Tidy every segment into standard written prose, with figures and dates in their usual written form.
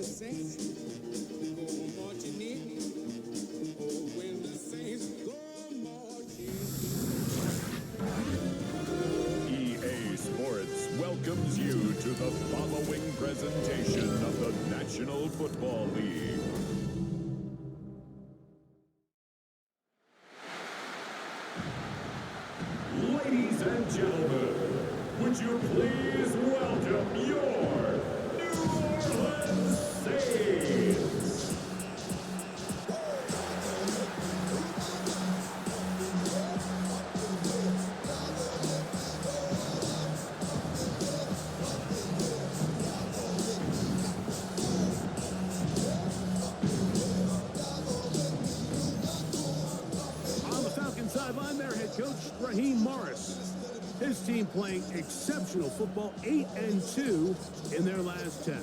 the Saints go marching in. Oh, when the Saints go marching in. EA Sports welcomes you to the following presentation of the National Football League. Ladies and gentlemen, would you please welcome your New Orleans Saints? On the Falcons sideline, their head coach, Raheem Morris. His team playing exceptional football, 8-2 in their last 10.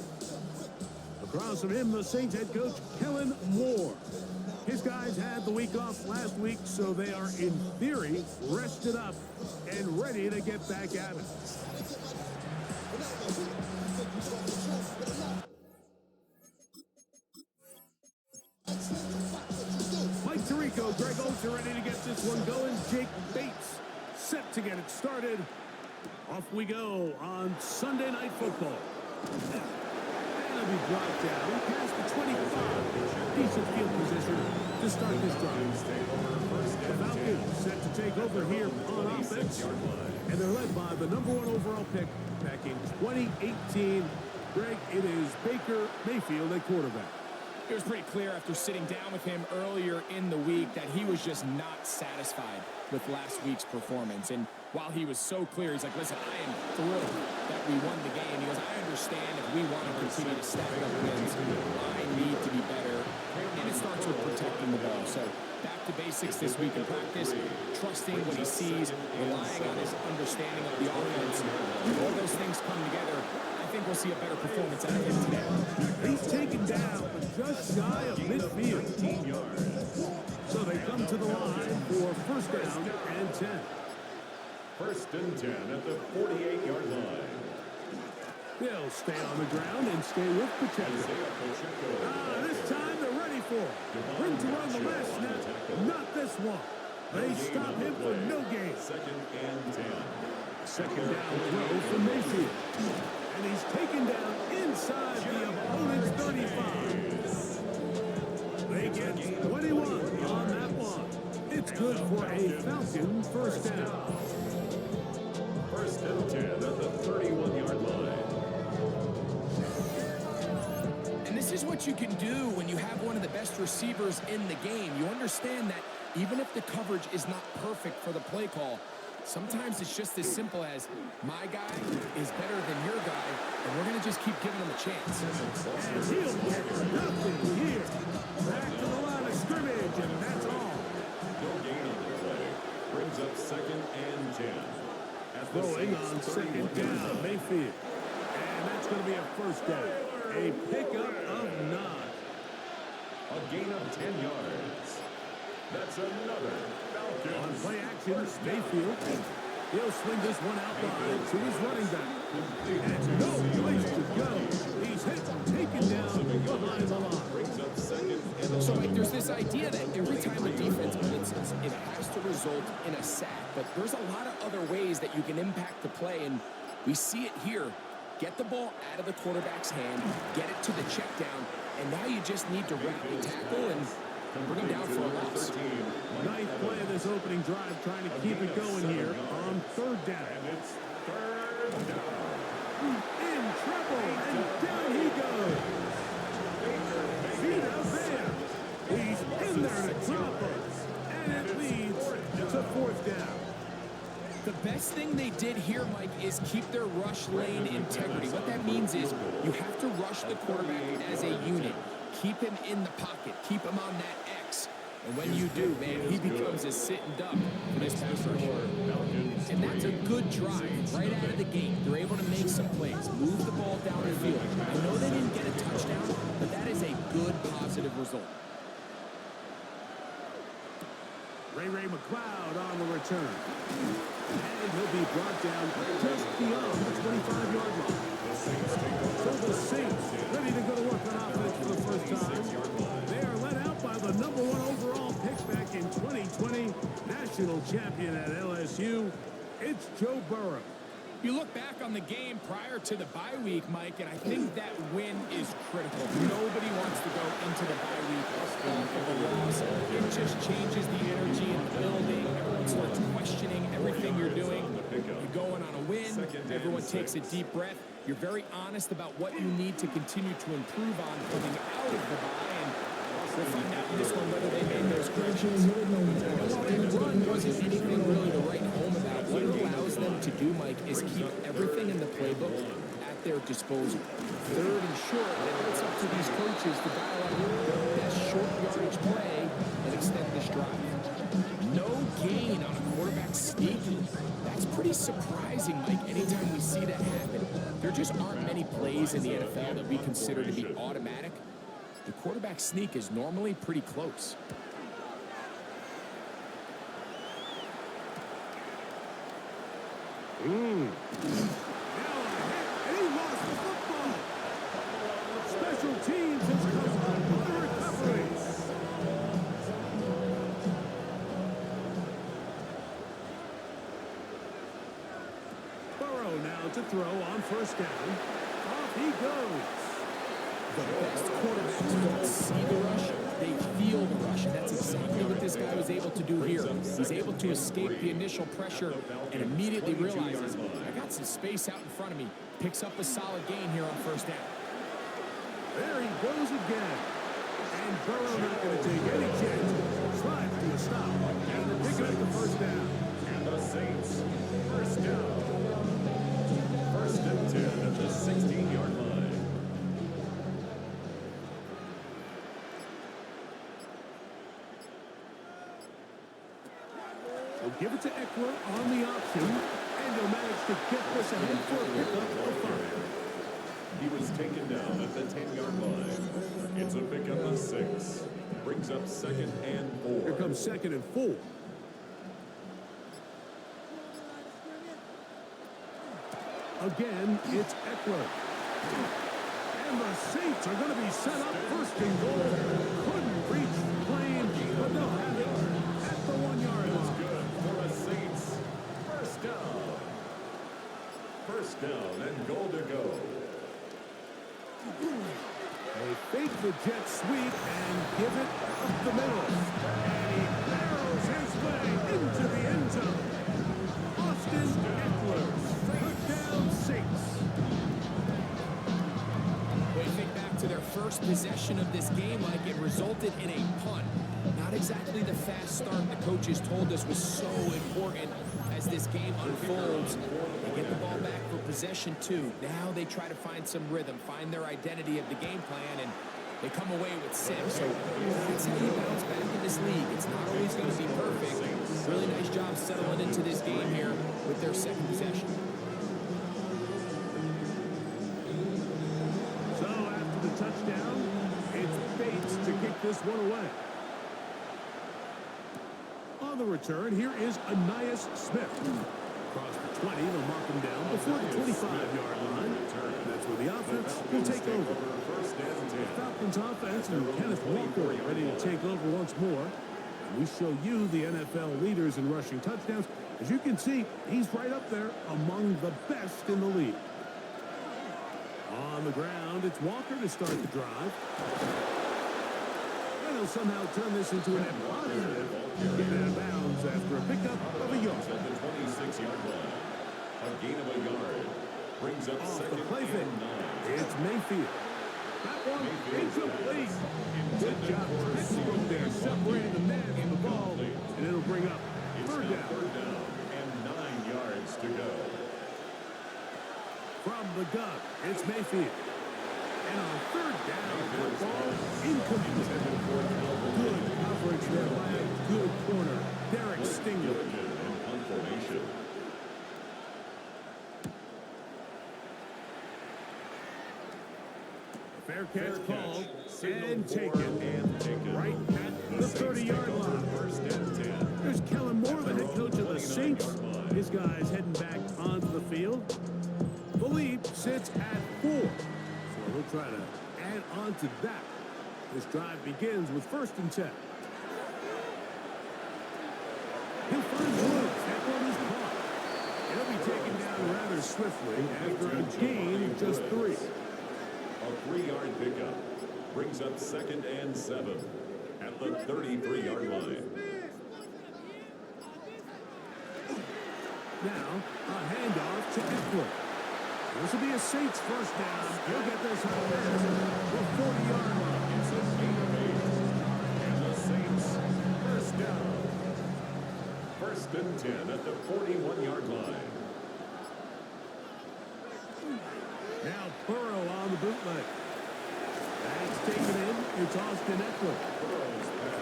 Across from him, the Saints head coach, Kellen Moore. His guys had the week off last week, so they are, in theory, rested up and ready to get back at it. Mike Tirico, Greg Oates are ready to get this one going. Jake Bates set to get it started. Off we go on Sunday Night Football. And it'll be brought down past the 25. Decent field position to start this drive. The Falcons set to take over here on offense. And they're led by the #1 overall pick back in 2018. Greg, it is Baker Mayfield at quarterback. It was pretty clear after sitting down with him earlier in the week that he was just not satisfied with last week's performance. And while he was so clear, he's like, listen, I am thrilled that we won the game. He goes, I understand if we want to continue to stack up wins, I need to be better. And it starts with protecting the ball. So back to basics this week in practice, trusting what he sees, relying on his understanding of the offense. All those things come together. I think we'll see a better performance out of him today. He's taken down just shy of midfield. So they come to the line for first down and 10. First and 10 at the 48-yard line. They'll stay on the ground and stay with protection. This time they're ready for it. Ring to run the last snap, not this one. They stop him for no gain. Second and 10. Second down throw from Mayfield. And he's taken down inside the opponent's 35. They get 21 on that one. It's good for a Falcon first down. First and 10 at the 31-yard line. And this is what you can do when you have one of the best receivers in the game. You understand that even if the coverage is not perfect for the play call, sometimes it's just as simple as my guy is better than your guy, and we're going to just keep giving him a chance. And he'll get nothing here. Back to the line of scrimmage, and that's all. No gain on the play. Brings up second and 10. Throwing on second down, Mayfield. And that's going to be a first down. A pickup of 9. A gain of 10 yards. That's another Falcons. On play action, Mayfield. He'll swing this one out wide to his running back. And it's no place to go. He's hit, taken down behind the line. Brings up second and So, like, there's this idea that every time a defense blitzes, it has to result in a sack. But there's a lot of other ways that you can impact the play, and we see it here. Get the ball out of the quarterback's hand, get it to the check down, and now you just need to wrap the tackle and bring him down for a loss. Ninth play of this opening drive, trying to keep it going here on third down. And it's third down. In trouble, and down he goes. Vita Vea. He's in there to drop us. And it leads to fourth down. The best thing they did here, Mike, is keep their rush lane integrity. What that means is you have to rush the quarterback as a unit. Keep him in the pocket. Keep him on that X. And when you do, man, he becomes a sitting duck for this pass rush. And that's a good drive right out of the gate. They're able to make some plays, move the ball down the field. I know they didn't get a touchdown, but that is a good, positive result. Ray McLeod on the return. And he'll be brought down just beyond the 25-yard line. So the Saints ready to go to work on offense. Joe Burrow. You look back on the game prior to the bye week, Mike, and I think that win is critical. Nobody wants to go into the bye week off of a loss. It just changes the energy in the building. Everyone starts questioning everything you're doing. You're going on a win. Everyone takes a deep breath. You're very honest about what you need to continue to improve on coming out of the bye. And we'll find out in this one whether they made those corrections. While that run wasn't anything really to write home about, what it allows them to do, Mike, is keep everything in the playbook at their disposal. Third and short, and it's up to these coaches to dial up their best short yardage play and extend this drive. No gain on a quarterback sneak. That's pretty surprising, Mike, anytime we see that happen. There just aren't many plays in the NFL that we consider to be automatic. The quarterback sneak is normally pretty close. Now a hit, and he lost the football. Special teams has come up with the recovery. Burrow now to throw on first down. Off he goes. The best quarterbacks don't see the rush, they feel the rush, and that's exactly what this guy was able to do here. He's able to escape the initial pressure and immediately realizes, I got some space out in front of me. Picks up a solid gain here on first down. There he goes again. And Burrow not going to take any chances. Slides to a stop. And they're picking up the first down. And the Saints, first down. First and 10 at the 16-yard line. They'll give it to Eckler on the option. And he'll manage to get this ahead for a pickup of 5. He was taken down at the 10-yard line. It's a pickup of 6. Brings up second and 4. Here comes second and 4. Again, it's Eckler. And the Saints are going to be set up first and goal. Couldn't reach the plane, but they'll have it at the 1-yard line. Good for the Saints. First down. First down and goal to go. They fake the jet sweep and give it up the middle. And he barrels his way into the end zone. Austin Eckler, first down 6. When you think back to their first possession of this game, Mike, it resulted in a punt. Not exactly the fast start the coaches told us was so important as this game unfolds. They get the ball back for possession 2. Now they try to find some rhythm, find their identity of the game plan, and they come away with 6. So that's how you bounce back in this league. It's not always going to be perfect. Really nice job settling into this game here with their second possession. So after the touchdown, it's Bates to kick this one away. On the return, here is Ainias Smith. Across the 20, they'll mark him down before the 25-yard line. That's where the offense will take over. The Falcons offense and Kenneth Walker ready to take over once more. And we show you the NFL leaders in rushing touchdowns. As you can see, he's right up there among the best in the league. On the ground, it's Walker to start the drive. And he'll somehow turn this into an net positive. Get out of bounds after a pickup of a yard. At the 26-yard line. A gain of a yard. Brings up Off the second play fake. and 9. It's Mayfield. That one incomplete. Good job from there, separating the man from the ball, and it'll bring up third down. Third down and 9 yards to go. From the gun, it's Mayfield. And on third down, that ball incomplete. Good coverage there by a good corner, Derek Stingley. And punt formation. Fair catch called Signal and for taken right at the 30-yard line. First and 10. There's Kellen Moore, the head coach of the Saints. His guys heading back onto the field. The lead sits at 4. So he'll try to add on to that. This drive begins with first and 10. He'll find Woods. That one is caught. It'll be here swiftly after a gain of just 3. A 3-yard pickup brings up 2nd and 7 at the 33-yard line. Now, a handoff to Eckler. This will be a Saints first down. He'll get this on the 40-yard line. It's a gain of 8. And the Saints first down. 1st and 10 at the 41-yard line. Now Burrow on the bootleg. And it's taken in. It's Austin Eckler.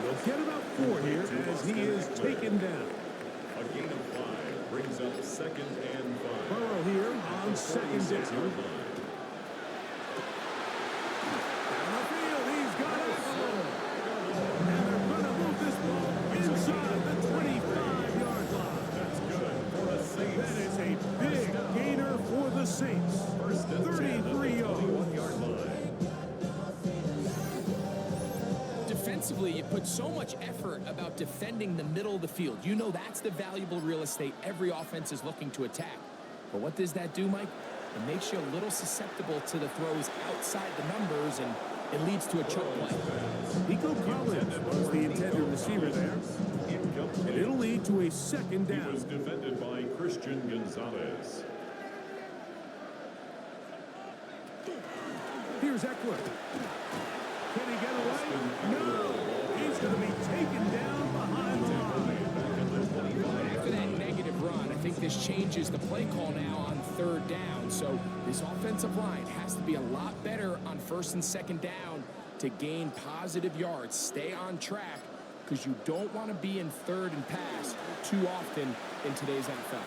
They'll get about 4 here as he is taken down. A gain of 5 brings up 2nd and 5. Burrow here on 2nd down. Down the field, he's got Eckler. And they're going to move this ball inside the 25-yard line. That's good for the Saints. That is a big gainer for the Saints. 33 yards. 21-yard line. Defensively, you put so much effort about defending the middle of the field. You know that's the valuable real estate every offense is looking to attack. But what does that do, Mike? It makes you a little susceptible to the throws outside the numbers, and it leads to a choke play. Nico Collins was the intended receiver there. And it'll lead to a 2nd He down. was defended by Christian Gonzalez. Here's Eckler. Can he get away? No! He's going to be taken down behind the line. After that negative run, I think this changes the play call now on 3rd down. So this offensive line has to be a lot better on 1st and 2nd down to gain positive yards. Stay on track because you don't want to be in 3rd and pass too often in today's NFL.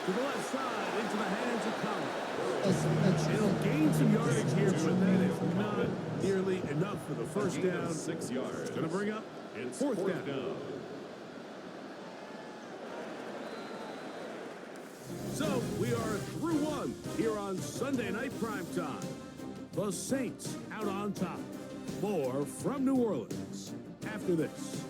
To the left side, into the hands of Collins. He'll gain some yardage here, but that is not nearly enough for the first down. 6 yards. It's going to bring up It's 4th 4th down. down. So we are through 1 here on Sunday Night Primetime. The Saints out on top. More from New Orleans after this.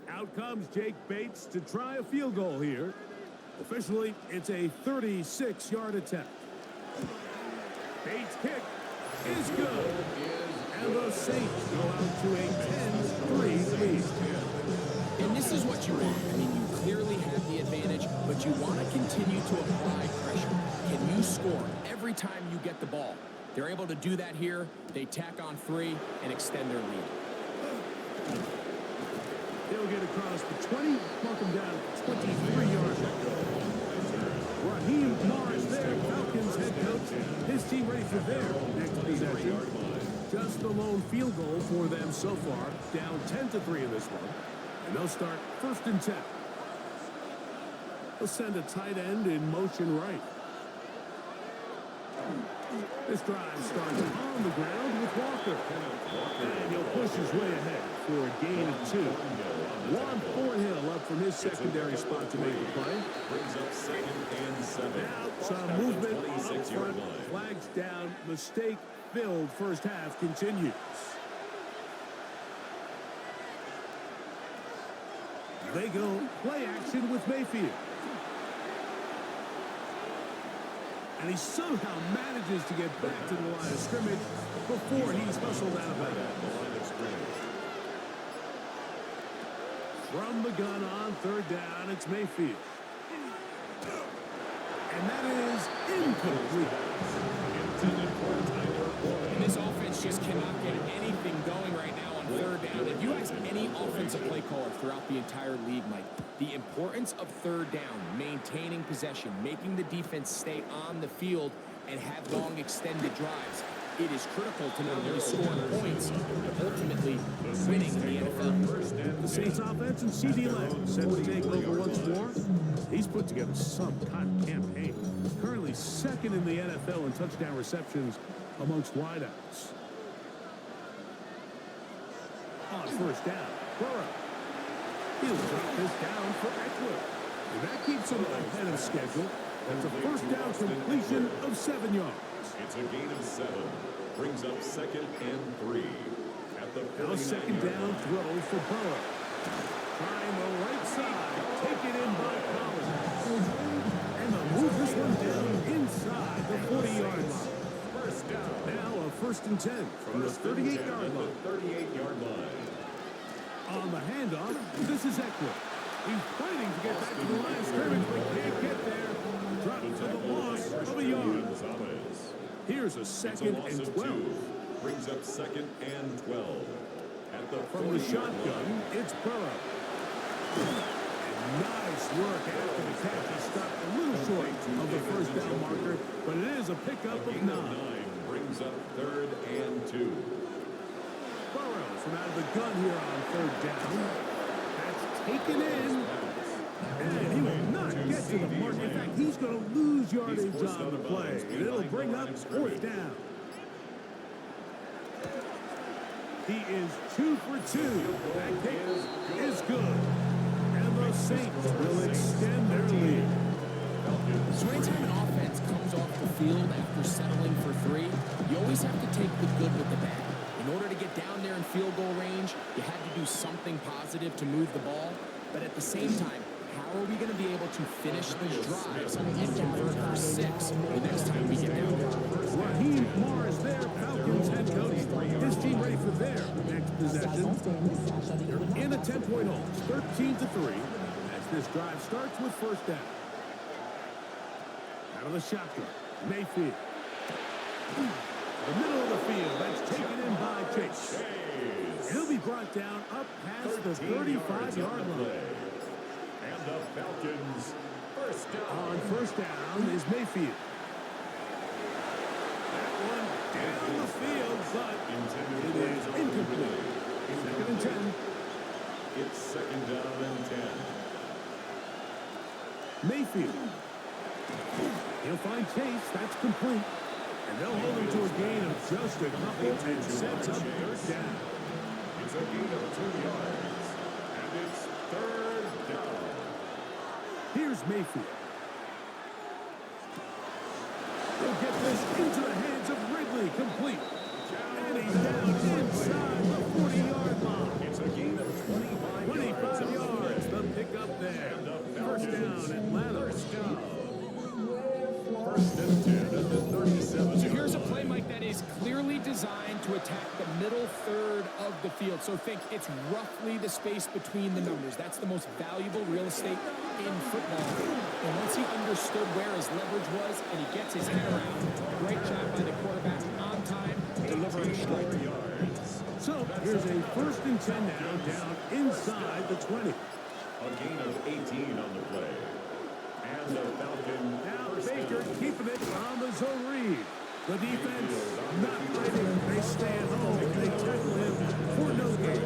Out comes Jake Bates to try a field goal here. Officially, it's a 36-yard attempt. Bates' kick is good. And the Saints go out to a 10-3 lead. And this is what you want. I mean, you clearly have the advantage, but you want to continue to apply pressure. Can you score every time you get the ball? They're able to do that here. They tack on 3 and extend their lead. They'll get across the 20, mark him down 23 yards. Raheem Morris there, Falcons head coach. His team ready for their next possession. Just the lone field goal for them so far, down 10-3 in this one. And they'll start 1st and 10. They'll send a tight end in motion right. This drive starts on the ground with Walker. And he'll push his way ahead for a gain of 2. Juan Thornhill up from his secondary spot to make the play. Brings up 2nd and 7. Now some movement up front. Flags down. Mistake-filled first half continues. They go play action with Mayfield. And he somehow manages to get back to the line of scrimmage before he's hustled out of bounds. From the gun on 3rd down, it's Mayfield. And that is incomplete. And this offense just cannot get anything going right now on 3rd down. If you ask any offensive play caller throughout the entire league, Mike, the importance of 3rd down, maintaining possession, making the defense stay on the field, and have long extended drives. It is critical to not only score points, but ultimately winning in the NFL. The Saints offense and C.D. Lamb set to take over once more. He's put together some kind of campaign. Currently 2nd in the NFL in touchdown receptions amongst wideouts. On 1st down, Burrow. He'll drop this down for Eckler. And that keeps him ahead of schedule. That's a first down completion of 7 yards. It's a gain of 7. Brings up 2nd and 3. At the Now 2nd down throw for Burrow. Trying the right side. Take it in by Collins. And they'll move this one down inside the 40-yard line. First down. Now a 1st and 10 from the 38-yard line. 38-yard line. On the handoff, this is Eckler. He's fighting to get back to the line of scrimmage, but can't get there. Dropped for the loss of a yard. Here's a 2nd and 12. Brings up 2nd and 12. At the From the shotgun, it's Burrow. And nice work after the catch. He stopped a little short of the first down marker, but it is a pickup of 9. Brings up 3rd and 2. Burrows from out of the gun here on 3rd down. That's taken in. And he will not get to the mark. In fact, he's going to lose yardage on the play. And it'll bring up 4th down. He is 2 for 2. That kick is good. And the Saints will extend their lead. So anytime an offense comes off the field after settling for 3, you always have to take the good with the bad. In order to get down there in field goal range, you had to do something positive to move the ball. But at the same time, how are we going to be able to finish these drives and convert for 6 the next time we get down there? Raheem Morris there, Falcons head coach. His team ready for their next possession. They're in a 10-point hole, 13-3, as this drive starts with 1st down. Out of the shotgun, Mayfield. The middle of the field, that's taken in by Chase. He'll be brought down up past the 35-yard line. And the Falcons, 1st down. On 1st down is Mayfield. That one down the field, but it is incomplete. 2nd and 10. It's 2nd down and 10. Mayfield. He'll find Chase. That's complete. And they'll hold him to a gain of just a couple and sets up 3rd down. It's a gain of 2 yards. And it's 3rd down. Here's Mayfield. He'll get this into the hands of Ridley. Complete. And he's down inside the 40-yard line. It's a gain of 25 yards. The pickup there. 1st down, Atlanta. 1st and 10 at the 37. So here's a play, Mike, that is clearly designed to attack the middle third of the field. So think it's roughly the space between the numbers. That's the most valuable real estate in football. And once he understood where his leverage was and he gets his head around, great job by the quarterback on time, delivering a strike. So here's a 1st and 10 now, down inside the 20. A gain of 18 on the play. And the Falcon. Now Baker keeping it on the zone read. The defense not ready. They stay at home. They tackle him for no gain.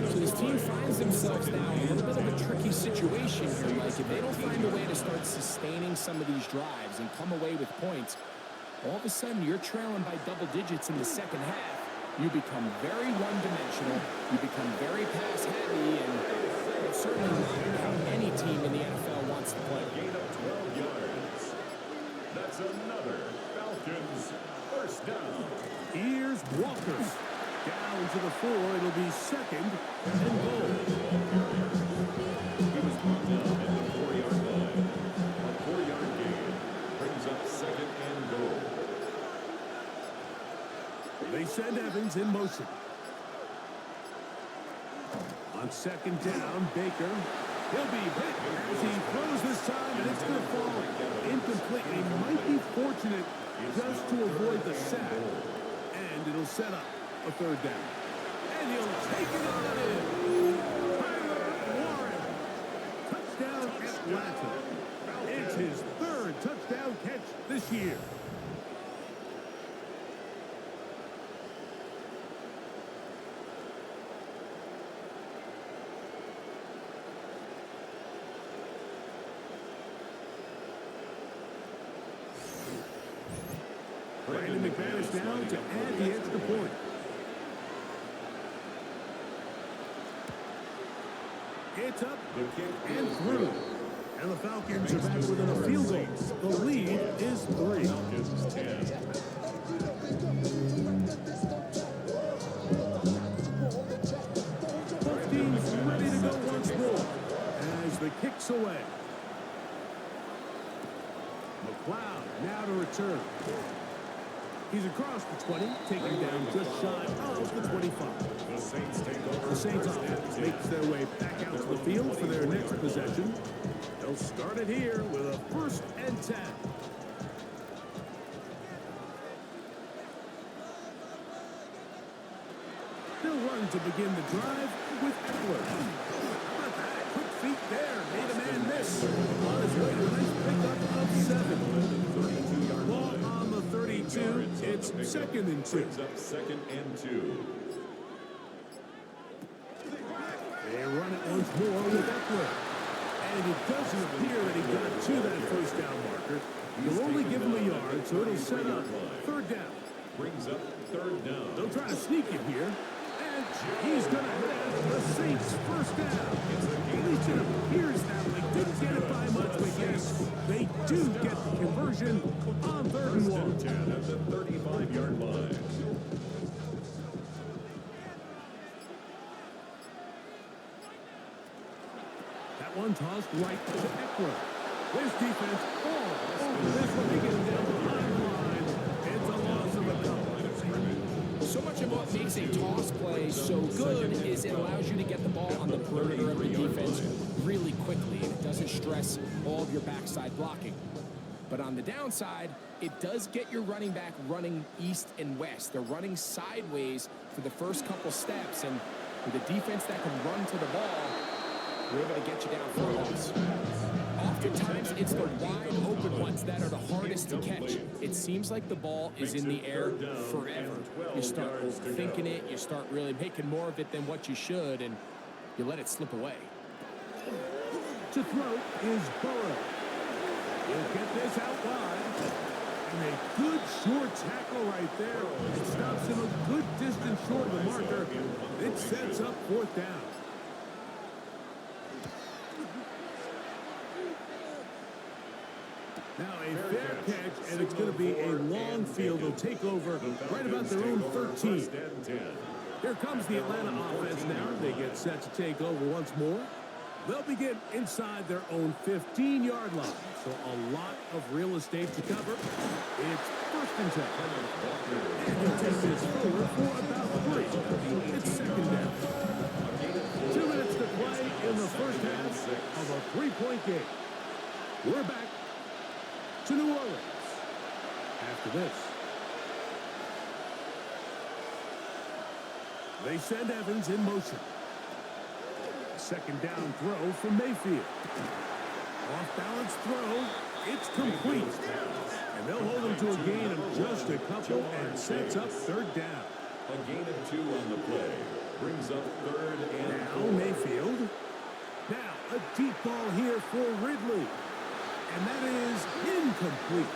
So his team finds themselves now in a little bit of a tricky situation here, Mike. If they don't find a way to start sustaining some of these drives and come away with points, all of a sudden you're trailing by double digits in the 2nd half. You become very one-dimensional. You become very pass-heavy, and it's certainly not how any team in the NFL wants to play. Gain of 12 yards. That's another Falcons 1st down. Here's Walker. Down to the 4. It'll be 2nd and goal. He was brought down at the 4-yard line. A 4-yard gain brings up 2nd and goal. They send Evans in motion. On 2nd down, Baker. He'll be hit as he throws this time, and it's going to fall incomplete. He might be fortunate just to avoid the sack. And it'll set up a 3rd down. And he'll take it on in. Tyler Warren. Touchdown Atlanta. It's his 3rd touchdown catch this year. Brandon McManus now to add the extra point. It's up The kick and is through. good. And the Falcons are back within a field goal. The lead is 3. Falcons 10. Both teams ready to go once more as the kick's away. McLeod now to return. He's across the 20, taking down just shy of the 25. The Saints take over. The Saints offense makes their way back out to the field for their next possession. They'll start it here with a 1st and 10. They'll run to begin the drive with Eckler. How about that? Quick feet there. Made a man miss. On his way to a nice pickup of 7. Ball on the 32. It's 2nd and 2. Brings up 2nd and 2. They run it once more with Eckler. And it doesn't appear that he got to that 1st down marker. You'll only give him a yard, so it'll set up 3rd down. Brings up 3rd down. They'll try to sneak it here. And he's going to have the Saints' 1st down. At least it appears that way. Didn't get it by much, but yes, they do get the conversion on 3rd and 1. 10 at the 35-yard line. That one tossed right to Eckler. This defense all over this one. They get him down behind the line. It's a loss of a couple. So much of what makes a toss play so good is it allows you to get the ball on the perimeter of the defense really quickly, and it doesn't stress all of your backside blocking. But on the downside, it does get your running back running east and west. They're running sideways for the first couple steps, and with a defense that can run to the ball, we're able to get you down for a loss. Oftentimes, it's the wide open ones that are the hardest to catch. It seems like the ball is in the air forever. You start overthinking it, you start really making more of it than what you should, and you let it slip away. To throw is Burrow. He'll get this out wide. And a good short tackle right there. It stops him a good distance short of the marker. It sets up 4th down. Now a fair catch, and it's going to be a long field. They'll take over right about their own 13. Here comes the Atlanta offense now. They get set to take over once more. They'll begin inside their own 15-yard line. So a lot of real estate to cover. It's 1st and 10. And he'll take this forward for about 3. It's 2nd down. 2 minutes to play in the 1st half of a 3-point game. We're back to New Orleans after this. They send Evans in motion. 2nd down throw from Mayfield. Off balance throw. It's complete. And they'll hold him to a gain of just a couple and sets up 3rd down. A gain of 2 on the play. Brings up 3rd and now 4. Mayfield. Now a deep ball here for Ridley. And that is incomplete.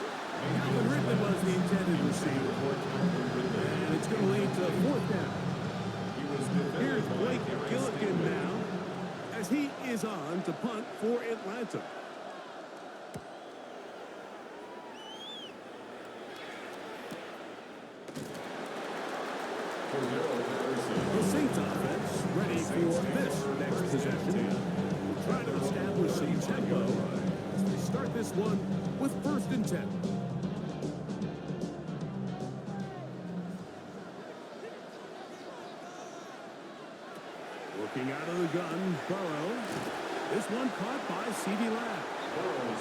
Calvin Ridley was the intended receiver. And it's going to lead to 4th down. Here's Blake Gillikin now as he is on to punt for Atlanta. The Saints offense ready for this next possession. Trying to establish some tempo. They start this one with 1st and 10. Looking out of the gun, Burrow. This one caught by C.D. Lamb.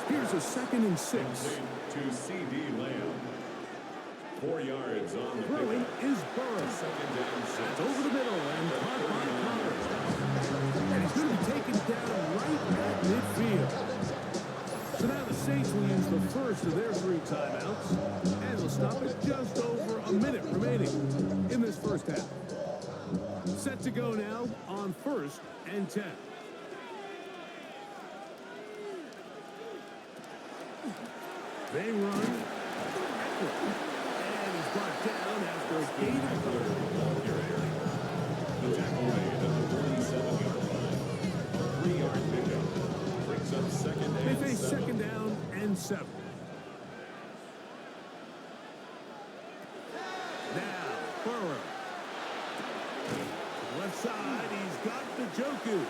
Here's a 2nd and 6. To C.D. Lamb. 4 yards on the Throwing pickup. is Burrow. 2nd down 6. That's over the middle and caught by Connors. And he's going to be taken down right at midfield. So now the Saints will use the first of their 3 timeouts. And they'll stop it just over a minute remaining in this 1st half. Set to go now on 1st and 10. They run. And he's brought down after a gain of 3. The tackle made at the 47-yard line. 3-yard pickup. Brings up 2nd and 7. Now, Burrow. Left side, he's got the Joku.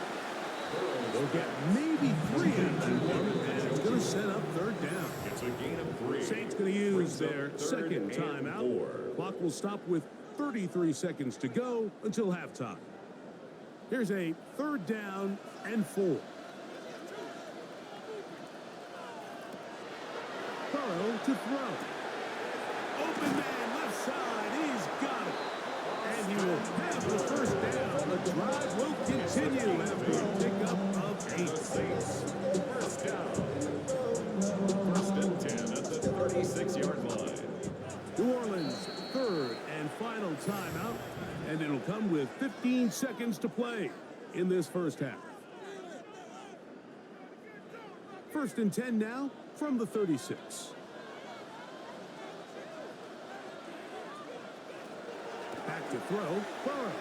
They'll get maybe 3 out of that one, and it's going to set up 3rd down. It's a gain of 3. Saints going to use their 2nd timeout. Clock will stop with 33 seconds to go until halftime. Here's a 3rd down and 4. Burrow to throw. Open man left side. He's got it. And he will have the 1st down. The drive will continue after a pickup of 8. Saints, 1st down. 1st and 10 at the 36-yard line. New Orleans, 3rd and final timeout. And it'll come with 15 seconds to play in this first half. 1st and 10 now from the 36. Back to throw, Burrow.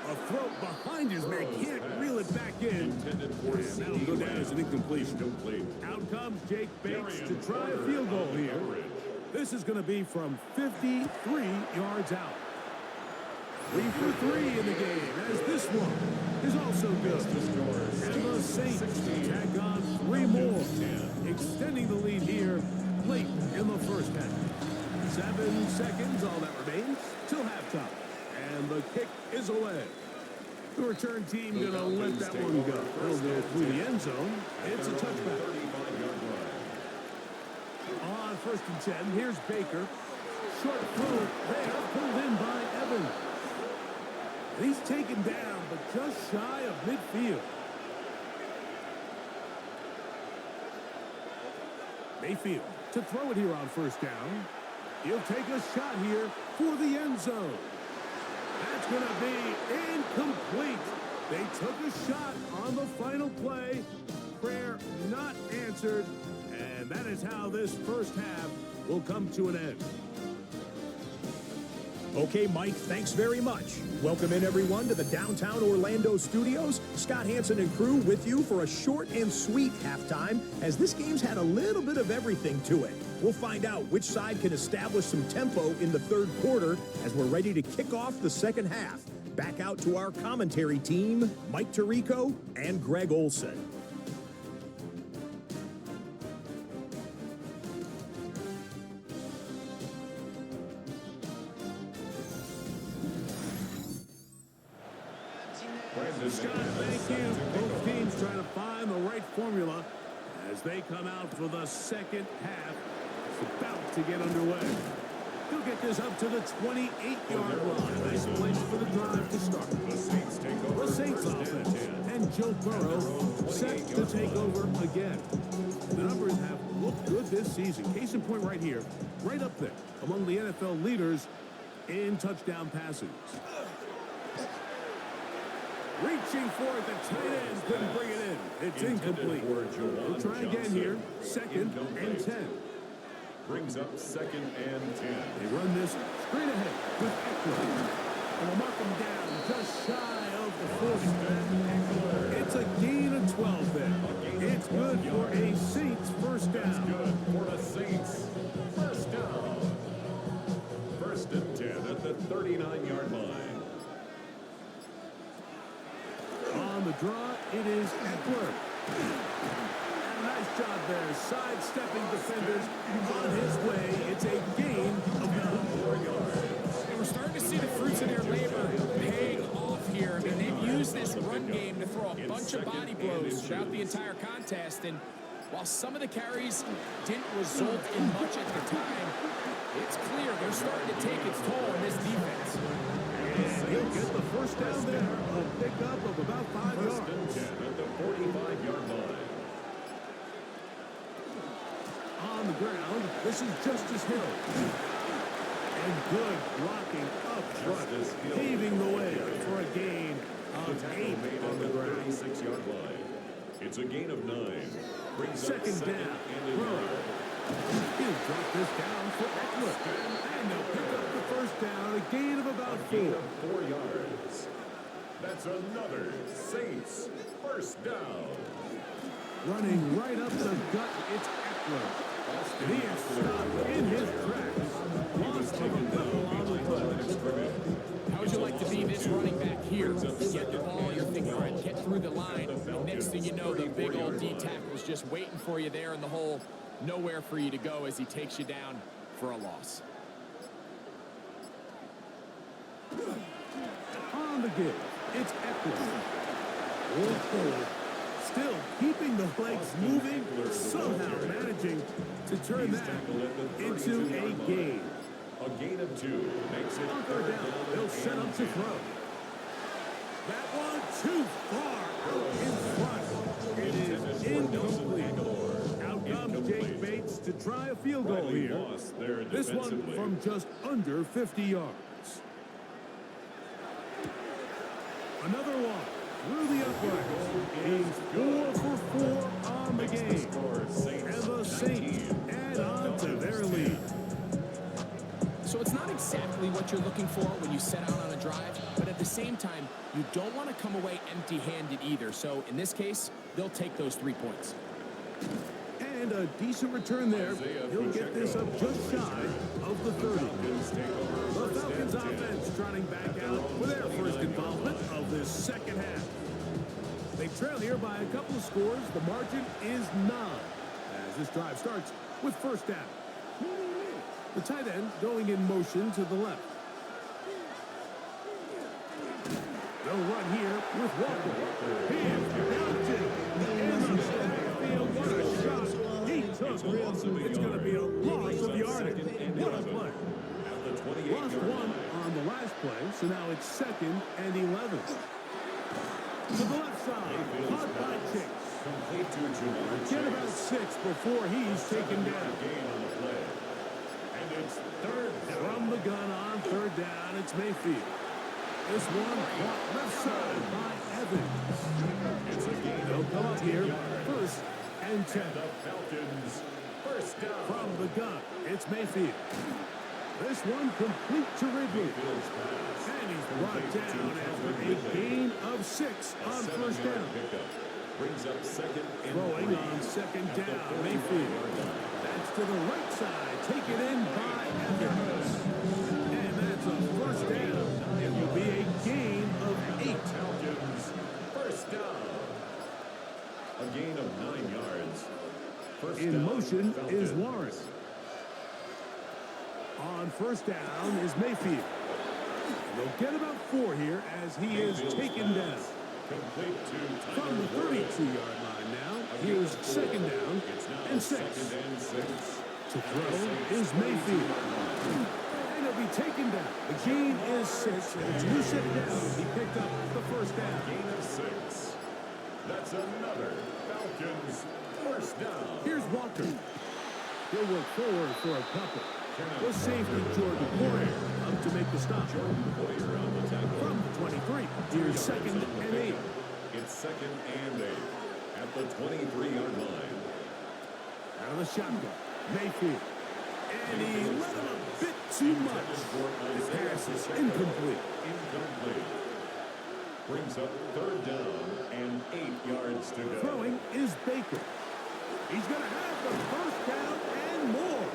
A throw behind his man, can't reel it back in. And that'll go down as an incompletion. Out comes Jake Bates to try a field goal here. This is going to be from 53 yards out. 3 for 3 in the game, as this one is also good. And the Saints tack on 3 more, extending the lead here late in the first half. 7 seconds, all that remains, till halftime. And the kick is away. The return team going to let that one go. It'll go through the end zone. It's a touchback. On 1st and 10, here's Baker. Short throw there, pulled in by Evans. And he's taken down, but just shy of midfield. Mayfield to throw it here on 1st down. He'll take a shot here for the end zone. That's going to be incomplete. They took a shot on the final play. Prayer not answered. And that is how this first half will come to an end. Okay, Mike, thanks very much. Welcome in, everyone, to the downtown Orlando studios. Scott Hansen and crew with you for a short and sweet halftime, as this game's had a little bit of everything to it. We'll find out which side can establish some tempo in the 3rd quarter as we're ready to kick off the 2nd half. Back out to our commentary team, Mike Tirico and Greg Olson. Scott, thank you. Both teams trying to find the right formula as they come out for the 2nd half. It's about to get underway. He'll get this up to the 28-yard line. Nice place for the drive to start. The Saints take over. The Saints offense and Joe Burrow set to take over again. The numbers have looked good this season. Case in point right here, right up there among the NFL leaders in touchdown passes. Reaching for it, the tight end couldn't bring it in. It's incomplete. We'll try again here. 2nd and 10. Brings up 2nd and 10. They run this straight ahead with Eckler. And will mark them down just shy of the 40. It's a gain of 12 there. It's good for a Saints 1st down. Good for the Saints. 1st down. 1st and 10 at the 39-yard line. On the draw, it is Eckler. And a nice job there, sidestepping defenders on his way. It's a gain of about 4 yards. And we're starting to see the fruits of their labor paying off here. I mean, they've used this run game to throw a bunch of body blows throughout the entire contest. And while some of the carries didn't result in much at the time, it's clear they're starting to take its toll on this defense. And he'll get the 1st down there, a pickup of about 5 yards. 1st and 10 at the 45-yard line. On the ground, this is Justice Hill. And good blocking up front, paving the way for a gain of 8 on the ground. 36-yard line. It's a gain of 9. Brings 2nd down. He'll drop this down for Eckler. And they'll pick up the 1st down, a gain of about 4. 4 yards. That's another Saints 1st down. Running right up the gut, it's Eckler. And he is stopped in his tracks. Lost of a couple on the play. How would you like to be this running back here? You get the ball, you're thinking, all right, get through the line. And next thing you know, the big old D tackle's just waiting for you there in the hole. Nowhere for you to go as he takes you down for a loss. On the give, it's Eckler. Still keeping the legs moving, somehow managing to turn that into a gain. A gain of 2 makes it On third down, they'll set up to throw. That one too far out in front. It is incomplete. Out comes Jake Bates to try a field goal here. This one from just under 50 yards. Another one through the uprights. He's 4 for 4 on the game. And the Saints add on to their lead. So it's not exactly what you're looking for when you set out on a drive, but at the same time, you don't want to come away empty-handed either. So in this case, they'll take those 3 points. And a decent return there. He'll get this up just shy of the 30. The Falcons offense trotting back out for their first involvement of this second half. They trail here by a couple of scores. The margin is 9 as this drive starts with first down. The tight end going in motion to the left. They'll run here with Walker. He is mounted in the backfield. What a shot he took. It's going to be a loss of yardage. What a play. Lost one on the last play, so now it's 2nd and 11. To the left side, caught by Chase. Get about 6 before he's taken down. From the gun on third down, it's Mayfield. This one caught left side by Evans. They'll come up here, 1st and 10. From the gun, it's Mayfield. This one complete to Ridley. And he's brought down after a gain of 6 on first down. Throwing on 2nd down, Mayfield. That's to the right side. Taken in by Evans. And that's a first down. It will be a gain of 8. First down. A gain of 9 yards. In motion is Warren. On first down is Mayfield. They'll get about 4 here as he is taken down. From the 32-yard line now, here's 2nd down and 6. To throw is Mayfield. And he'll be taken down. The gain is 6. It's loose it down. He picked up the first down. Gain of 6. That's another Falcons first down. Here's Walker. He'll work forward for a couple. The safety, Jordan Poyer, up to make the stop. From the 23, here's 2nd and 8. It's 2nd and 8 at the 23-yard line. Out of the shotgun, Mayfield. And he let him a bit too much. The pass is incomplete. Brings up 3rd down and 8 yards to go. Throwing is Baker. He's going to have the first down and more.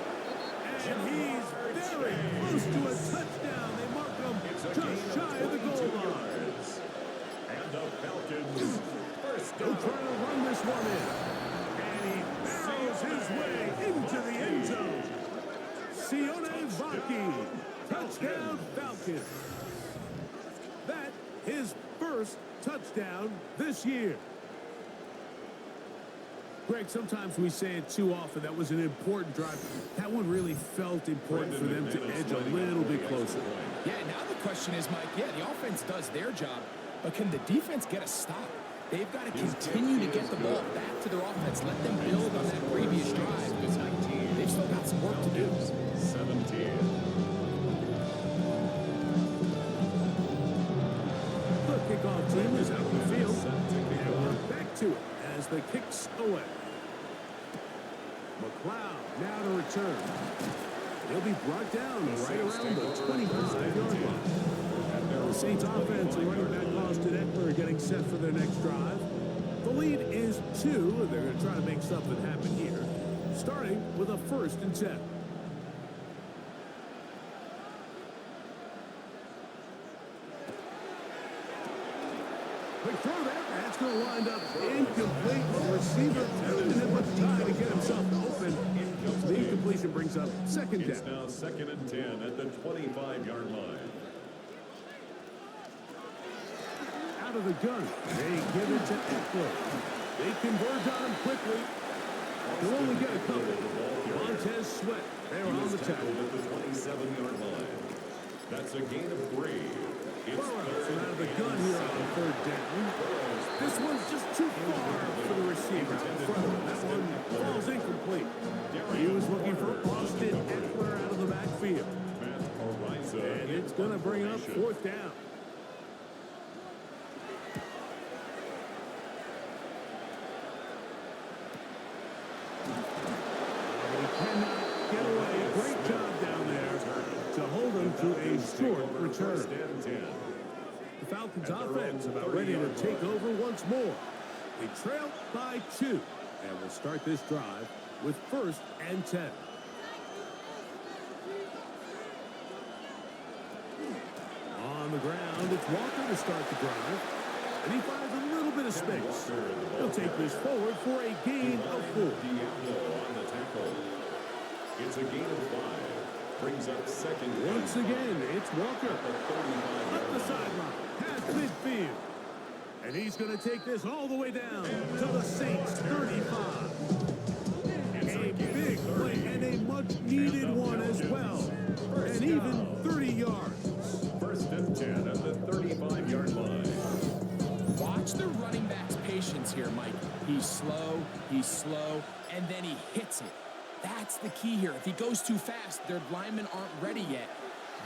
And he's very close to a touchdown. They mark him just shy of the goal line. And the Falcons first down. They'll try to run this one in. And he barrels his way into the end zone. Sione Vaki, touchdown Falcons. That his first touchdown this year. Greg, sometimes we say it too often. That was an important drive. That one really felt important for them to edge a little bit closer. Yeah, now the question is, Mike, yeah, the offense does their job, but can the defense get a stop? They've got to continue to get the ball back to their offense. Let them build on that previous drive because they've still got some work to do. 17. The kickoff team is out in the field. And we're back to it as the kicks away. McLeod now to return. He'll be brought down right around the 25-yard line. The Saints offense and running back Austin Eckler getting set for their next drive. The lead is 2. They're going to try to make something happen here, starting with a 1st and 10. Quick throw there. That's going to wind up incomplete. The receiver didn't have much time to get himself open. The incompletion brings up 2nd It's down. now 2nd and 10 at the 25-yard line. Out of the gun. They give it to Eckler. They converge on him quickly. They'll only get a couple. Montez Sweat. They're on the tackle. At the 27-yard line. That's a gain of 3. It's Out of the gun here on 3rd down. This one's just too far for the receiver. That one falls incomplete. He was looking for Austin Eckler out of the backfield. And it's going to bring up 4th down. He cannot get away. Great job down there to hold him to a short return. The Falcons offense about ready to take over once more. They trail by 2. And will start this drive with 1st and 10. On the ground, it's Walker to start the drive. And he finds a little bit of space. He'll take this forward for a gain of 4. It's a gain of 5. Brings up 2nd. Once again, it's Walker. Up the sideline, past midfield. And he's going to take this all the way down to the Saints 35. A big play and a much-needed one as well. And even 30 yards. 1st and 10 at the 35-yard line. Watch the running back's patience here, Mike. He's slow, and then he hits it. That's the key here. If he goes too fast, their linemen aren't ready yet.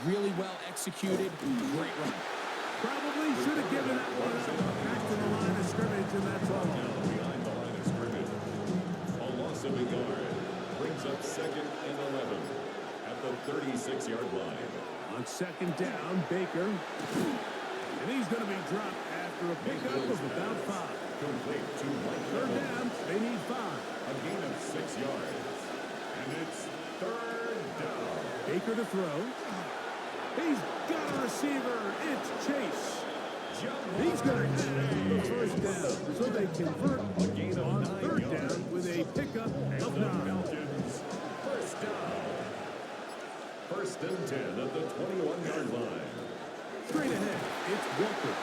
Really well executed. Great run. Probably should have given that one back to the line of scrimmage, and that's all. Behind the line of scrimmage. A loss of a yard. Brings up 2nd and 11 at the 36-yard line. On 2nd down, Baker. And he's going to be dropped after a pickup of about 5. Complete to Mike. 3rd down, they need 5. A gain of 6 yards. And it's 3rd down. Baker to throw. He's got a receiver. It's Chase. He's going to have the 1st down. So they convert on 3rd down with a pickup of 9. Falcons, 1st down. 1st and 10 at the 21-yard line. Straight ahead, it's Walker.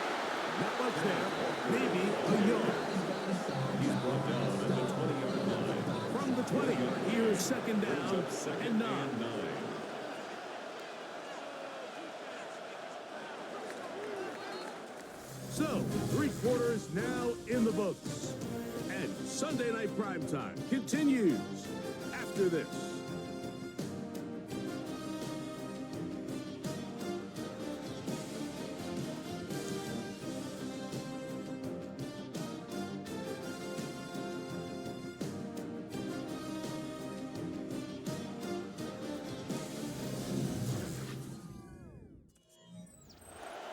Not much there. Maybe a yard. He's brought down at the 20-yard line. From the 20, here's 2nd down and 9. So, 3 quarters now in the books. And Sunday Night Primetime continues after this.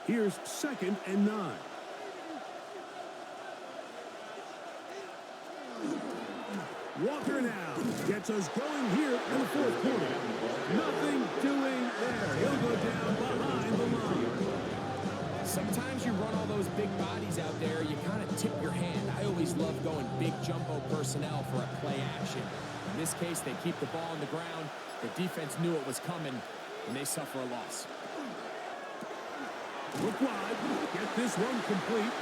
Here's 2nd and 9. Walker now gets us going here in the 4th quarter. Nothing doing there. He'll go down behind the line. Sometimes you run all those big bodies out there, you kind of tip your hand. I always love going big jumbo personnel for a play action. In this case, they keep the ball on the ground. The defense knew it was coming, and they suffer a loss. Look wide, get this one complete.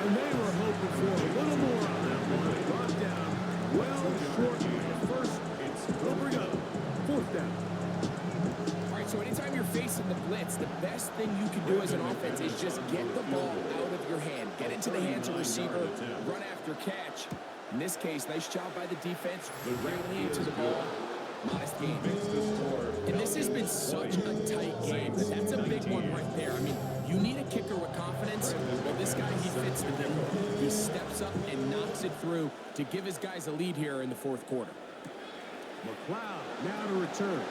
And they were hoping for a little more on that one. Brought down well short of 1st. They'll bring up 4th down. All right, so anytime you're facing the blitz, the best thing you can do as an offense is just get the ball out of your hand. Get into the hands of receiver, run after catch. In this case, nice job by the defense, rallying to the ball. Modest game. And this has been such a tight game, but that's a big one right there. I mean, you need a kicker with confidence. Well, this guy, he fits the bill. He steps up and knocks it through to give his guys a lead here in the 4th quarter. McLeod now to return.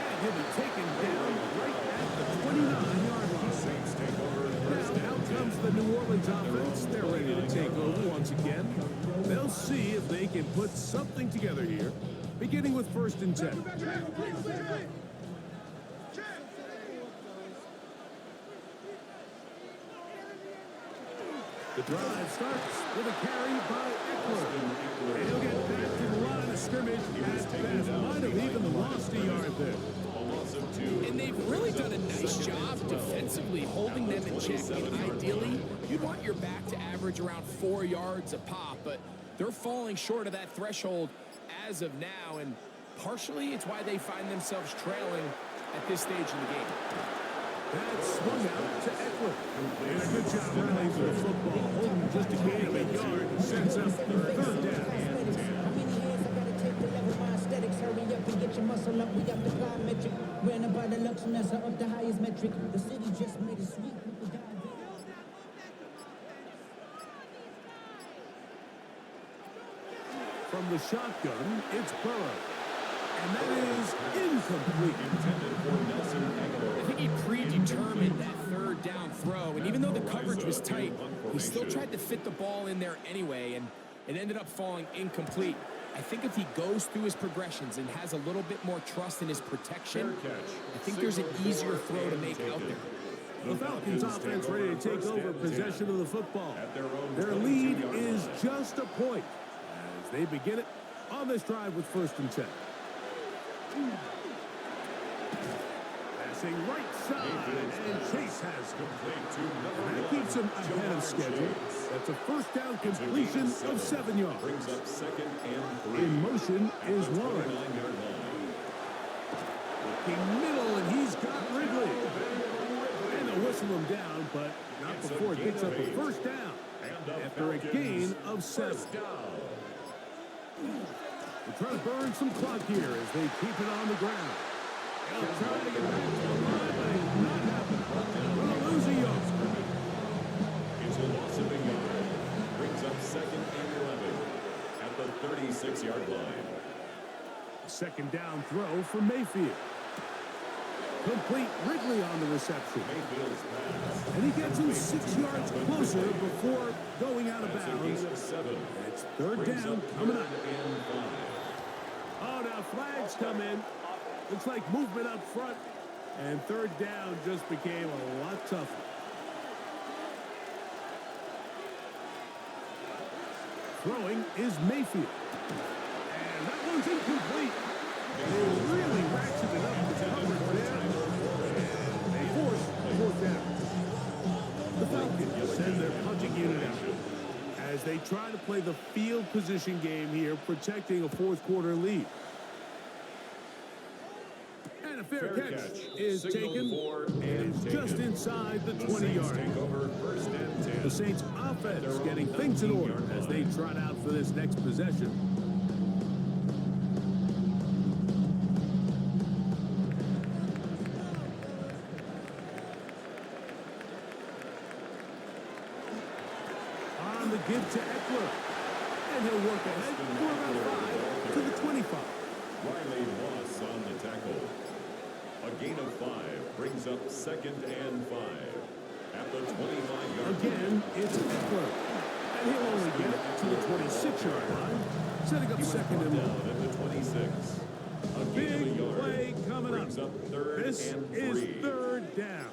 And he'll be taken down right at the 29-yard line. Saints take over Now out comes the New Orleans offense. They're ready to take over once again. They'll see if they can put something together here, beginning with 1st and 10. The drive starts with a carry by Eckler. And he'll get back to the line of scrimmage at best. Might have even lost a yard there. And they've really done a nice job defensively holding them in check. And ideally, you'd want your back to average around 4 yards a pop, but they're falling short of that threshold as of now, and partially it's why they find themselves trailing at this stage in the game. That swung out to Eckler. And a good job rallying for the football, holding just a gain of a yard, and sets up 3rd down. Hurry up and get your muscle up. We got the plyometric. Ran about the Lux Nessa up the highest metric. The city just made it sweet. People died. From the shotgun, it's Burrow. And that is incomplete. I think he predetermined that 3rd down throw, and even though the coverage was tight, he still tried to fit the ball in there anyway, and it ended up falling incomplete. I think if he goes through his progressions and has a little bit more trust in his protection, I think there's an easier throw to make out there. The Falcons offense ready to take over possession of the football. Their lead is just a point as they begin it on this drive with 1st and 10. Passing right side, and Chase has complete. That keeps him ahead of schedule. That's a 1st down completion of 7 yards. Brings up 2nd and 3. In motion is Warren. Looking middle, and he's got Ridley. And they'll whistle him down, but not before he gets up a 1st down after a gain of 7. They're trying to burn some clock here as they keep it on the ground. They'll try to get back to the line, but it's not happening. Going to lose a yard. It's a loss of a yard. Brings up 2nd and 11 at the 36-yard line. 2nd down throw for Mayfield. Complete. Ridley on the reception. Mayfield's pass. And he gets him 6 yards closer before going out of bounds. It's 3rd down coming up. Oh, now flags come in. Looks like movement up front. And 3rd down just became a lot tougher. Throwing is Mayfield. And that one's incomplete. They really ratcheted up the coverage there. And they force a 4th down. The Falcons send their punching unit out as they try to play the field position game here, protecting a 4th quarter lead. And a fair catch is taken, and it's just inside the 20-yard line. The Saints offense getting things in order as they trot out for this next possession. On the give to Eckler, and he'll work ahead for about 5 to the 25. Riley Moss on the tackle. A gain of 5 brings up 2nd and 5 at the 25-yard line. Again, it's Eckler, and he'll only get it to the 26-yard line, setting up 2nd and 1. At the 26. A big play coming up. Brings up 3rd This and 3. is 3rd down.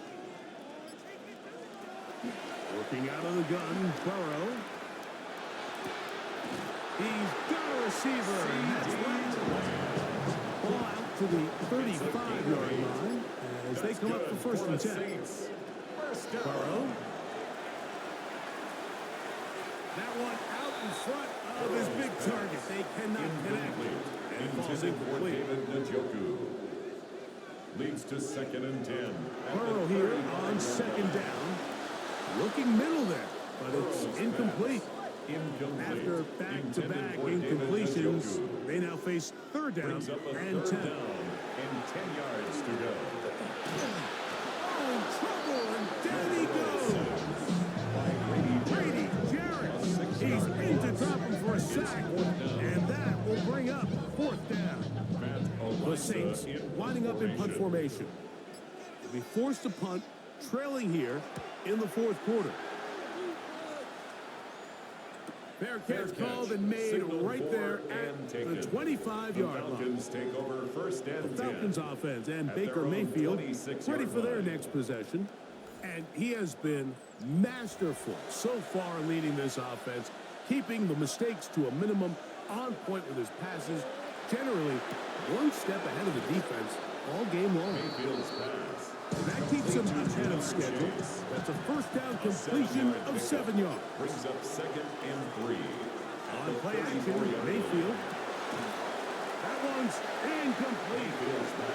Working out of the gun, Burrow. He's got a receiver, and that's right. Ball out to the 35-yard line as they come up for 1st and 10. Burrow. That one out in front of his big target. They cannot connect. And it falls incomplete. Leads to 2nd and 10. Burrow here on 2nd down. Looking middle there, but it's incomplete. After back-to-back incompletions, they now face 3rd down and 10. And 10 yards to go. Oh, in trouble, and down he goes. Brady Jarrett. He's in to drop him for a sack, and that will bring up 4th down. The Saints winding up in punt formation. They'll be forced to punt, trailing here in the fourth quarter. Fair catch called and made Signal right for there and at taken. the 25-yard line. Falcons take over first and The 10. Falcons offense and At Baker their own Mayfield 26-yard ready for their line. next possession. And he has been masterful so far leading this offense, keeping the mistakes to a minimum, on point with his passes, generally one step ahead of the defense all game long. Mayfield's pass. That keeps him ahead of schedule. That's a first down completion of 7 yards. Brings up 2nd and 3. On play action, Mayfield. That one's incomplete.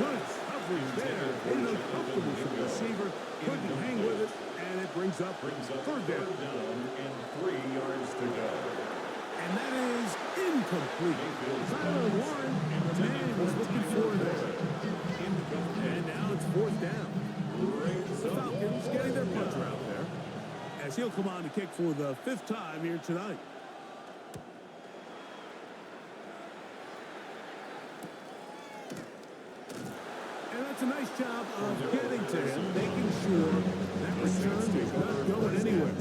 Good coverage there. Uncomfortable for the receiver. Couldn't hang with it, and it brings up third down. And 3 yards to go. And that is incomplete. Tyler Warren, the man was looking for there. And now it's fourth down. The Falcons getting their puncher out there, as he'll come on to kick for the 5th time here tonight. And that's a nice job of getting to him, making sure that return is not going anywhere.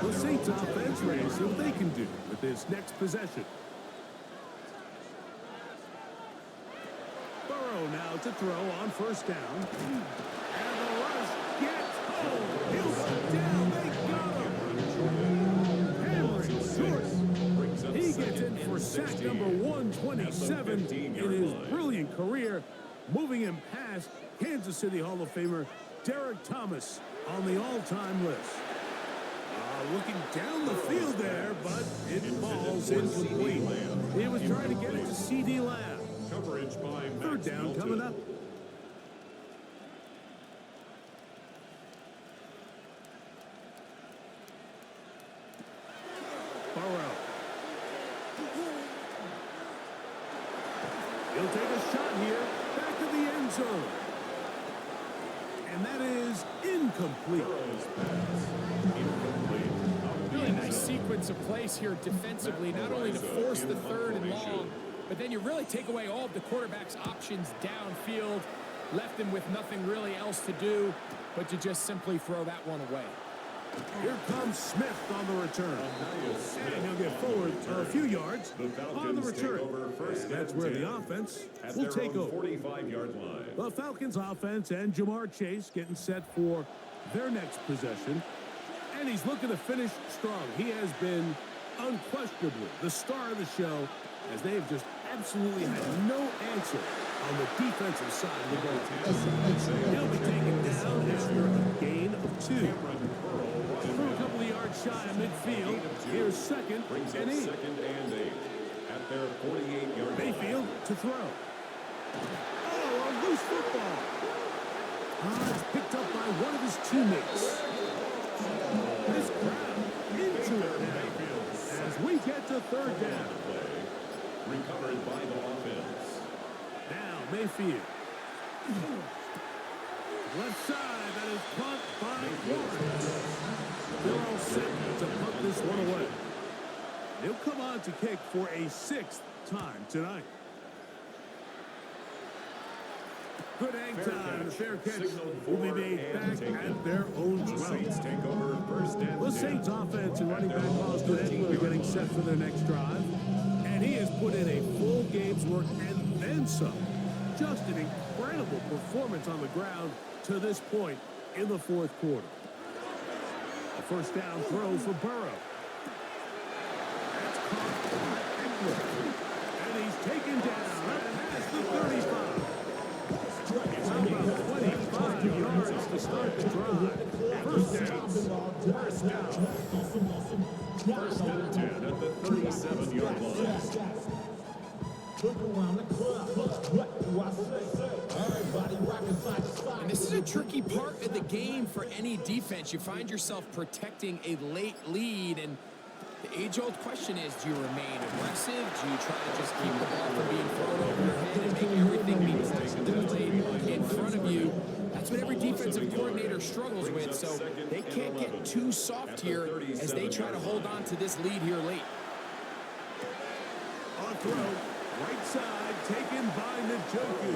The Saints offense ready to see what they can do with this next possession. Burrow now to throw on first down. And the rush gets home. He'll go down. They got him. Hammering short. He gets in for sack number 127 in his brilliant career, moving him past Kansas City Hall of Famer Derek Thomas on the all-time list. Looking down the field there, but it falls incomplete. He was trying to get it to C.D. Lamb. Coverage by Third down coming up. Burrow. He'll take a shot here. Back to the end zone. And that is incomplete. Really nice sequence of plays here defensively, not only to force the third and long, but then you really take away all of the quarterback's options downfield, left him with nothing really else to do but to just simply throw that one away. Here comes Smith on the return. And he'll get forward a few yards on the return. And that's where the offense will take over. 45-yard line. The Falcons offense and Jamar Chase getting set for their next possession. And he's looking to finish strong. He has been unquestionably the star of the show, as they have just absolutely had no answer on the defensive side of the ball. He'll be taken down after a gain of 2. Through a couple of yards shy of midfield. Here's 2nd and 8. 2nd and 8 at their 48-yard line. Mayfield to throw. Oh, a loose football. It's picked up by one of his teammates. This crowd into it now as we get to third down. Recovered by the offense. Now Mayfield. Left side, that is caught by Warren. They're all set to punt this one away. He'll come on to kick for a 6th time tonight. Good hang time. The fair catch will be made back at their own 12. Take over first and 10. The Saints offense and running back Austin Eckler are getting set for their next drive. And he has put in a full game's work and then some. Just an incredible performance on the ground to this point in the fourth quarter. A first down throw for Burrow. That's caught by Eckler. And he's taken down up past the 35. How about 25 yards to start the drive? First down. First down. First and 10 at the 37-yard line. And this is a tricky part of the game for any defense. You find yourself protecting a late lead, and the age-old question is, do you remain aggressive? Do you try to just keep the ball from being thrown over your head and make everything be played in front of you? That's what every defensive coordinator struggles with, so they can't get too soft here as they try to hold on to this lead here late. On throw, right side, taken by Njoku.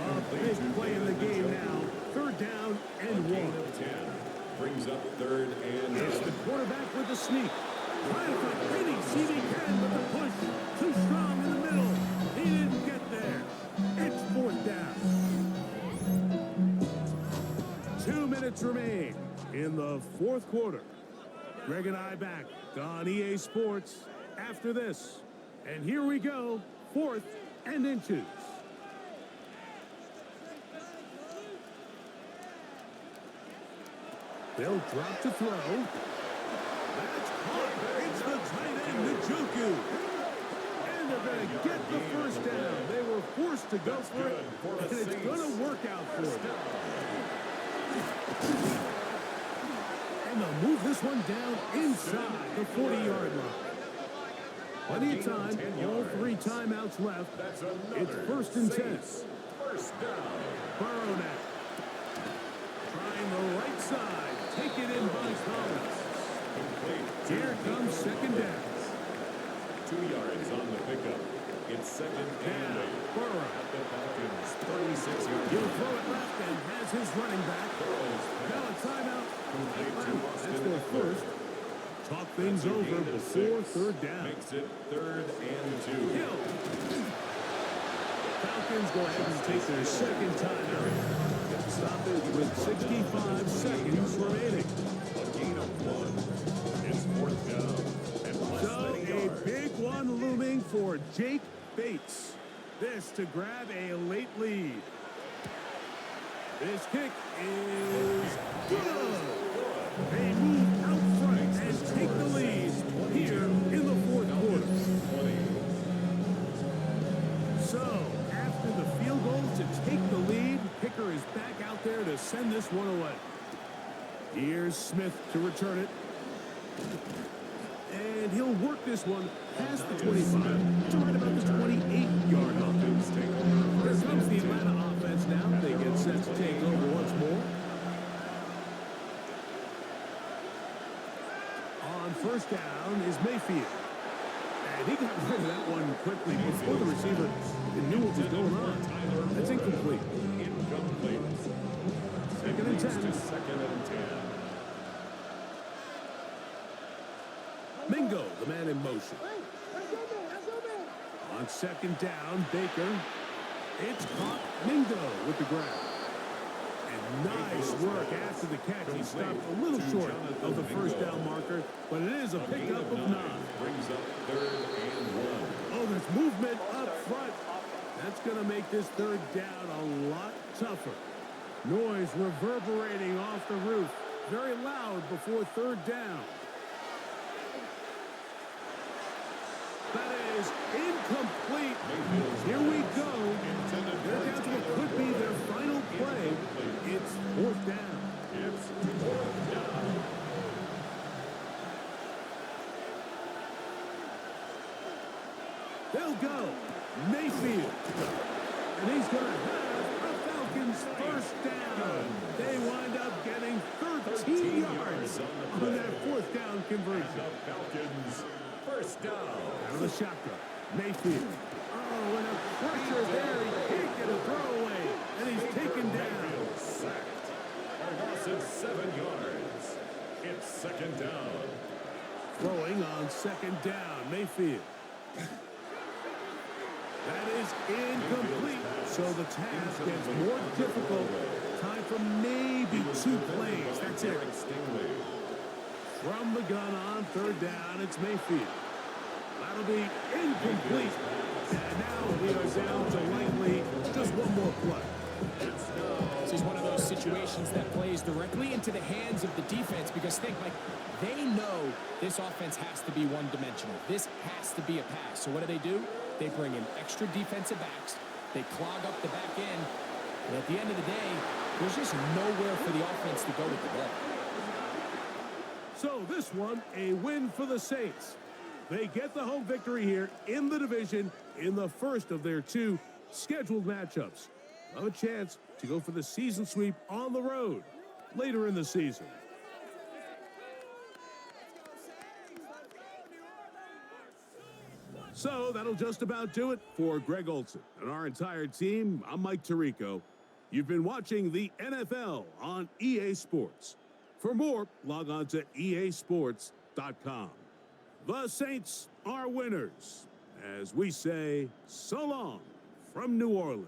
A big play in the game now. Third down and 1. sneak. Trying to find any seat he can, but the push too strong in the middle. He didn't get there. It's fourth down. 2 minutes remain in the fourth quarter. Greg and I back on EA Sports after this. And here we go, 4th and inches. They'll drop to throw. That's caught. It's the tight end, Njoku. And they're going to get the first down. They were forced to go for it, and it's going to work out for them. And they'll move this one down inside the 40-yard line. Plenty of time, all 3 timeouts left. It's 1st and 10. First down. Burrow now. Trying the right side. Take it in by Thomas. Here comes 2nd down. 2 yards on the pickup. It's 2nd and 8. Burrow. At the Falcons, 36-yard He'll throw it left and has his running back. Now a timeout. That's their first. Talk things over before 3rd down. Makes it 3rd and 2. Hill. Falcons go ahead and take their 2nd timeout. Get the stoppage with 65 seconds remaining. A gain of 1. It's 4th down. And less So than a a yard. big one looming for Jake Bates. This to grab a late lead. This kick is good. They move out front and take the lead here in the 4th quarter. So, after the field goal to take the lead, kicker is back out there to send this one away. Here's Smith to return it. And he'll work this one past the 25 to right about the 28-yard line. Here comes the Atlanta offense now. They get set to take over once more. On 1st down is Mayfield. And he got rid of that one quickly before the receiver knew what was going on. That's incomplete. Incomplete. 2nd and 10. 2nd and 10. Mingo, the man in motion. On 2nd down, Baker. It's caught. Mingo with the grab. And nice work after the catch. He stopped a little short of the 1st down marker, but it is a pickup of 9. Brings up 3rd and 1. Oh, there's movement up front. That's going to make this 3rd down a lot tougher. Noise reverberating off the roof. Very loud before 3rd down. That is incomplete. Here we go. They're down to what could be their final play. It's 4th down. It's 4th down. They'll go. Mayfield. And he's going to have a Falcons 1st down. They wind up getting 13 yards on that 4th down conversion. The Falcons, 1st down. Out of the shotgun. Mayfield. Oh, and a pressure there. He can't get a throwaway. And he's taken down. Sacked. A loss of 7 yards. It's 2nd down. Throwing on 2nd down. Mayfield. That is incomplete. So the task gets more difficult. Time for maybe 2 plays. That's it. From the gun on 3rd down, it's Mayfield. That'll be incomplete. And now we are down to likely just 1 more play. This is one of those situations that plays directly into the hands of the defense because think, like, they know this offense has to be one-dimensional. This has to be a pass. So what do? They bring in extra defensive backs. They clog up the back end. And at the end of the day, there's just nowhere for the offense to go with the ball. So this one, a win for the Saints. They get the home victory here in the division in the first of their 2 scheduled matchups. Have a chance to go for the season sweep on the road later in the season. So that'll just about do it for Greg Olson and our entire team. I'm Mike Tirico. You've been watching the NFL on EA Sports. For more, log on to easports.com. IGNFL.com. The Saints are winners, as we say so long from New Orleans.